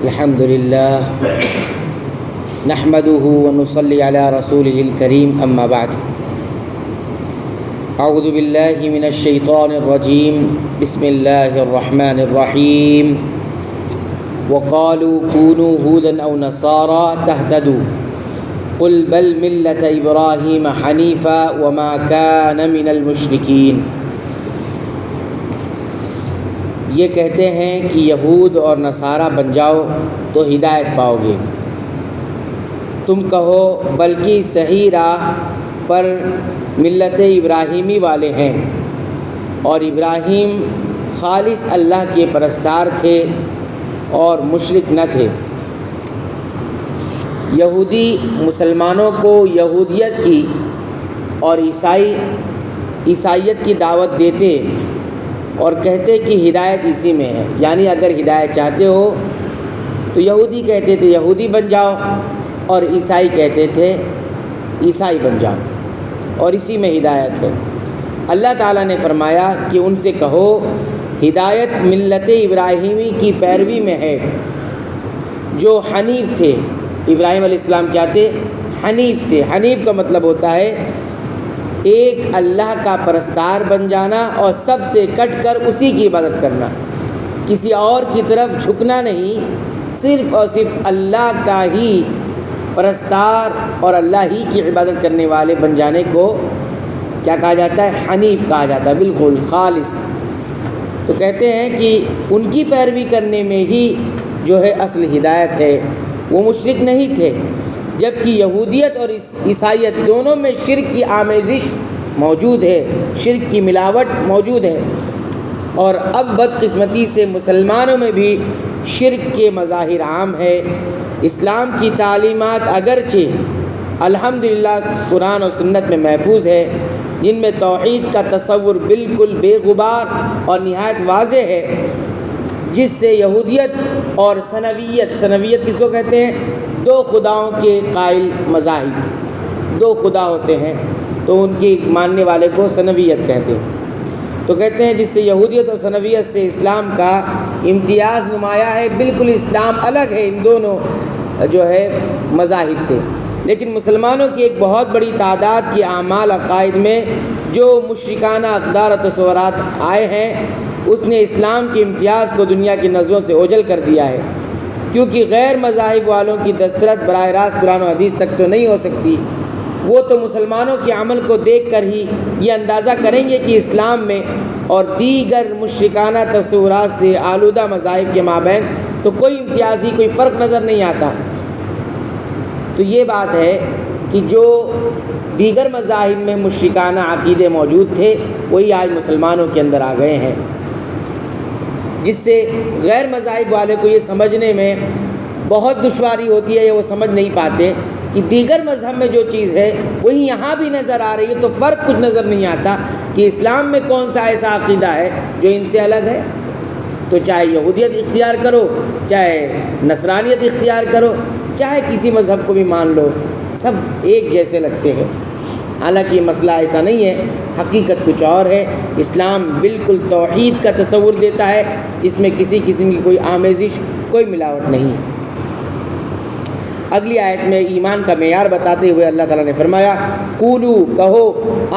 الحمد للہ نحمده ونصلي على رسوله الكريم اما بعد اعوذ باللہ من الشیطان الرجیم بسم اللہ الرحمن الرحیم وقالوا كونوا هودا او نصارى تهتدوا قل بل ملة ابراہیم حنیفا وما كان من المشرکین۔ یہ کہتے ہیں کہ یہود اور نصارہ بن جاؤ تو ہدایت پاؤ گے۔ تم کہو بلکہ صحیح راہ پر ملت ابراہیمی والے ہیں، اور ابراہیم خالص اللہ کے پرستار تھے اور مشرک نہ تھے۔ یہودی مسلمانوں کو یہودیت کی اور عیسائیت کی دعوت دیتے اور کہتے کہ ہدایت اسی میں ہے، یعنی اگر ہدایت چاہتے ہو تو یہودی کہتے تھے یہودی بن جاؤ، اور عیسائی کہتے تھے عیسائی بن جاؤ، اور اسی میں ہدایت ہے۔ اللہ تعالیٰ نے فرمایا کہ ان سے کہو ہدایت ملت ابراہیمی کی پیروی میں ہے، جو حنیف تھے۔ ابراہیم علیہ السلام کیا تھے؟ حنیف تھے۔ حنیف کا مطلب ہوتا ہے ایک اللہ کا پرستار بن جانا اور سب سے کٹ کر اسی کی عبادت کرنا، کسی اور کی طرف جھکنا نہیں، صرف اور صرف اللہ کا ہی پرستار اور اللہ ہی کی عبادت کرنے والے بن جانے کو کیا کہا جاتا ہے؟ حنیف کہا جاتا ہے، بالکل خالص۔ تو کہتے ہیں کہ ان کی پیروی کرنے میں ہی جو ہے اصل ہدایت ہے، وہ مشرک نہیں تھے، جبکہ یہودیت اور عیسائیت دونوں میں شرک کی آمیزش موجود ہے، شرک کی ملاوٹ موجود ہے، اور اب بدقسمتی سے مسلمانوں میں بھی شرک کے مظاہر عام ہے۔ اسلام کی تعلیمات اگرچہ الحمدللہ قرآن و سنت میں محفوظ ہے، جن میں توحید کا تصور بالکل بے غبار اور نہایت واضح ہے، جس سے یہودیت اور ثنویت کس کو کہتے ہیں؟ دو خداؤں کے قائل مذاہب، دو خدا ہوتے ہیں تو ان کی ماننے والے کو ثنویت کہتے ہیں۔ تو کہتے ہیں جس سے یہودیت اور ثنویت سے اسلام کا امتیاز نمایاں ہے، بالکل اسلام الگ ہے ان دونوں جو ہے مذاہب سے۔ لیکن مسلمانوں کی ایک بہت بڑی تعداد کی اعمال عقائد میں جو مشرکانہ اقدار و تصورات آئے ہیں، اس نے اسلام کے امتیاز کو دنیا کی نظروں سے اوجھل کر دیا ہے، کیونکہ غیر مذاہب والوں کی دسترس براہ راست قرآن و حدیث تک تو نہیں ہو سکتی۔ وہ تو مسلمانوں کے عمل کو دیکھ کر ہی یہ اندازہ کریں گے کہ اسلام میں اور دیگر مشرکانہ تصورات سے آلودہ مذاہب کے مابین تو کوئی امتیازی کوئی فرق نظر نہیں آتا۔ تو یہ بات ہے کہ جو دیگر مذاہب میں مشرکانہ عقیدے موجود تھے وہی آج مسلمانوں کے اندر آ گئے ہیں، جس سے غیر مذاہب والے کو یہ سمجھنے میں بہت دشواری ہوتی ہے، یا وہ سمجھ نہیں پاتے کہ دیگر مذہب میں جو چیز ہے وہی یہاں بھی نظر آ رہی ہے، تو فرق کچھ نظر نہیں آتا کہ اسلام میں کون سا ایسا عقیدہ ہے جو ان سے الگ ہے۔ تو چاہے یہودیت اختیار کرو، چاہے نصرانیت اختیار کرو، چاہے کسی مذہب کو بھی مان لو، سب ایک جیسے لگتے ہیں۔ حالانکہ یہ مسئلہ ایسا نہیں ہے، حقیقت کچھ اور ہے۔ اسلام بالکل توحید کا تصور دیتا ہے، جس میں کسی قسم کی کوئی آمیزش، کوئی ملاوٹ نہیں ہے۔ اگلی آیت میں ایمان کا معیار بتاتے ہوئے اللہ تعالیٰ نے فرمایا قولو کہو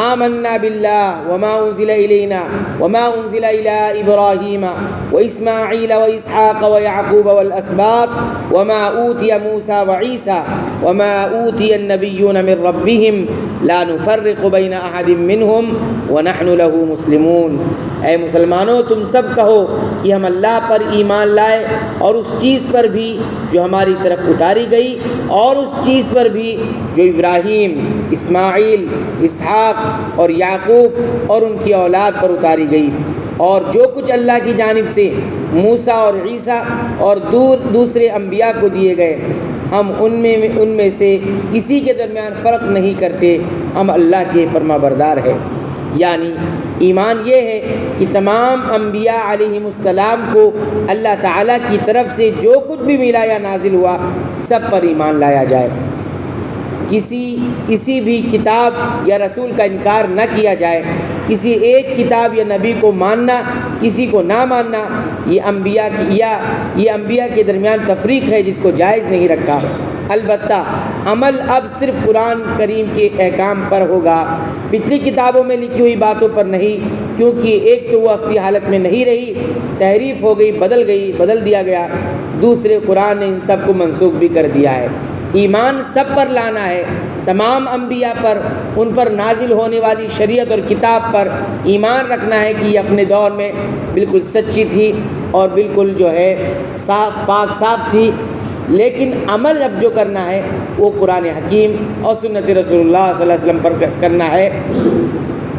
آمنا باللہ وما انزل الینا وما انزل الی ابراہیم واسماعیل واسحاق ویعقوب والاسباط وما اوتی موسیٰ وعیسیٰ وما اوتی النبیون من ربهم لا نفرق بین احد منہم ونحن له مسلمون۔ اے مسلمانوں تم سب کہو کہ ہم اللہ پر ایمان لائے، اور اس چیز پر بھی جو ہماری طرف اتاری گئی، اور اس چیز پر بھی جو ابراہیم، اسماعیل، اسحاق اور یعقوب اور ان کی اولاد پر اتاری گئی، اور جو کچھ اللہ کی جانب سے موسیٰ اور عیسیٰ اور دوسرے انبیاء کو دیے گئے، ہم ان میں سے کسی کے درمیان فرق نہیں کرتے، ہم اللہ کے فرما بردار ہیں۔ یعنی ایمان یہ ہے کہ تمام انبیاء علیہم السلام کو اللہ تعالیٰ کی طرف سے جو کچھ بھی ملا یا نازل ہوا، سب پر ایمان لایا جائے۔ کسی بھی کتاب یا رسول کا انکار نہ کیا جائے، کسی ایک کتاب یا نبی کو ماننا، کسی کو نہ ماننا، یہ انبیاء کے درمیان تفریق ہے جس کو جائز نہیں رکھا۔ البتہ عمل اب صرف قرآن کریم کے احکام پر ہوگا، پچھلی کتابوں میں لکھی ہوئی باتوں پر نہیں، کیونکہ ایک تو وہ اصلی حالت میں نہیں رہی، تحریف ہو گئی، بدل دیا گیا، دوسرے قرآن نے ان سب کو منسوخ بھی کر دیا ہے۔ ایمان سب پر لانا ہے، تمام انبیاء پر، ان پر نازل ہونے والی شریعت اور کتاب پر ایمان رکھنا ہے کہ یہ اپنے دور میں بالکل سچی تھی اور بالکل جو ہے صاف تھی، لیکن عمل اب جو کرنا ہے وہ قرآن حکیم اور سنت رسول اللہ صلی اللہ علیہ وسلم پر کرنا ہے،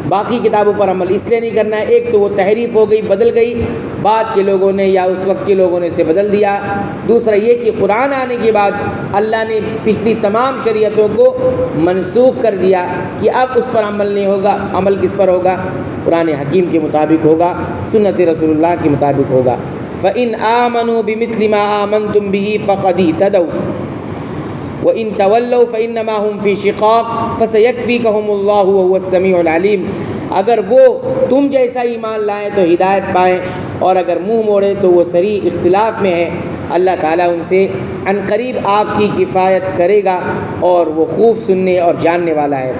باقی کتابوں پر عمل اس لیے نہیں کرنا ہے، ایک تو وہ تحریف ہو گئی، بدل گئی، بعد کے لوگوں نے یا اس وقت کے لوگوں نے اسے بدل دیا، دوسرا یہ کہ قرآن آنے کے بعد اللہ نے پچھلی تمام شریعتوں کو منسوخ کر دیا کہ اب اس پر عمل نہیں ہوگا، عمل کس پر ہوگا؟ قرآن حکیم کے مطابق ہوگا، سنت رسول اللہ کے مطابق ہوگا۔ فَإِنْ آمَنُوا بِمِثْلِ مَا آمَنْتُمْ بِهِ فَقَدِ اهْتَدَوْا وَإِنْ تَوَلَّوْا فَإِنَّمَا هُمْ فِي شِقَاقٍ فَسَيَكْفِيكَهُمُ اللَّهُ وَهُوَ السَّمِيعُ الْعَلِيمُ، اگر وہ تم جیسا ایمان لائیں تو ہدایت پائیں، اور اگر منہ موڑے تو وہ صریح اختلاف میں ہے۔ اللہ تعالیٰ ان سے عن قریب آپ کی کفایت کرے گا اور وہ خوب سننے اور جاننے والا ہے۔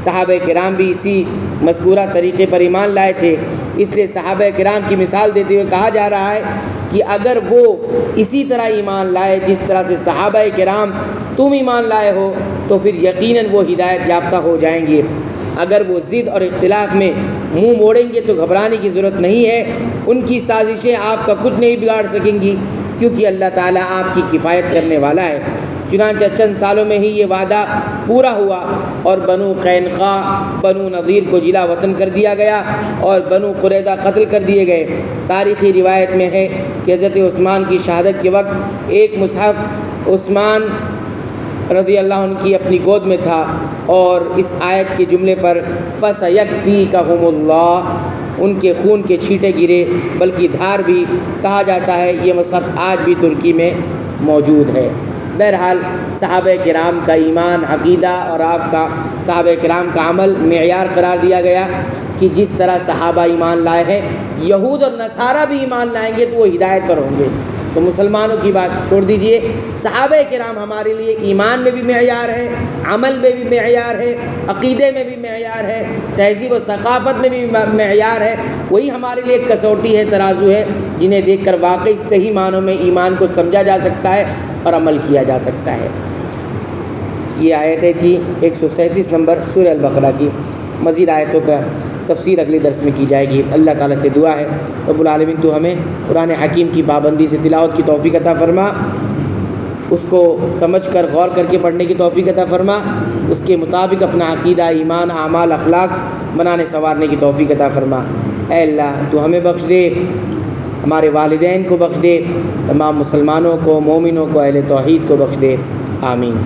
صحابہ کرام بھی اسی مذکورہ طریقے پر ایمان لائے تھے، اس لیے صحابہ کرام کی مثال دیتے ہوئے کہا جا رہا ہے کہ اگر وہ اسی طرح ایمان لائے جس طرح سے صحابہ کرام تم ایمان لائے ہو تو پھر یقیناً وہ ہدایت یافتہ ہو جائیں گے۔ اگر وہ ضد اور اختلاف میں منہ موڑیں گے تو گھبرانے کی ضرورت نہیں ہے، ان کی سازشیں آپ کا کچھ نہیں بگاڑ سکیں گی، کیونکہ اللہ تعالیٰ آپ کی کفایت کرنے والا ہے۔ چنانچہ چند سالوں میں ہی یہ وعدہ پورا ہوا اور بنو قینقاع، بنو نضیر کو جلا وطن کر دیا گیا اور بنو قریظہ قتل کر دیے گئے۔ تاریخی روایت میں ہے کہ حضرت عثمان کی شہادت کے وقت ایک مصحف عثمان رضی اللہ عنہ کی اپنی گود میں تھا، اور اس آیت کے جملے پر فَسَيَكْفِيكَهُمُ اللَّهُ ان کے خون کے چھینٹے گرے، بلکہ دھار بھی کہا جاتا ہے۔ یہ مصحف آج بھی ترکی میں موجود ہے۔ بہرحال صحابہ کرام کا ایمان، عقیدہ اور آپ کا صحابہ کرام کا عمل معیار قرار دیا گیا کہ جس طرح صحابہ ایمان لائے ہیں، یہود اور نصارہ بھی ایمان لائیں گے تو وہ ہدایت پر ہوں گے۔ تو مسلمانوں کی بات چھوڑ دیجئے، صحابہ کرام ہمارے لیے ایمان میں بھی معیار ہے، عمل میں بھی معیار ہے، عقیدے میں بھی معیار ہے، تہذیب و ثقافت میں بھی معیار ہے، وہی ہمارے لیے ایک کسوٹی ہے، ترازو ہے، جنہیں دیکھ کر واقعی صحیح معنوں میں ایمان کو سمجھا جا سکتا ہے اور عمل کیا جا سکتا ہے۔ یہ آیتیں تھی 137 نمبر سورہ البقرہ کی۔ مزید آیتوں کا تفسیر اگلے درس میں کی جائے گی۔ اللہ تعالیٰ سے دعا ہے رب العالمین تو ہمیں قرآن حکیم کی پابندی سے تلاوت کی توفیق عطا فرما، اس کو سمجھ کر غور کر کے پڑھنے کی توفیق عطا فرما، اس کے مطابق اپنا عقیدہ، ایمان، اعمال، اخلاق بنانے سنوارنے کی توفیق عطا فرما۔ اے اللہ تو ہمیں بخش دے، ہمارے والدین کو بخش دے، تمام مسلمانوں کو، مومنوں کو، اہل توحید کو بخش دے، آمین۔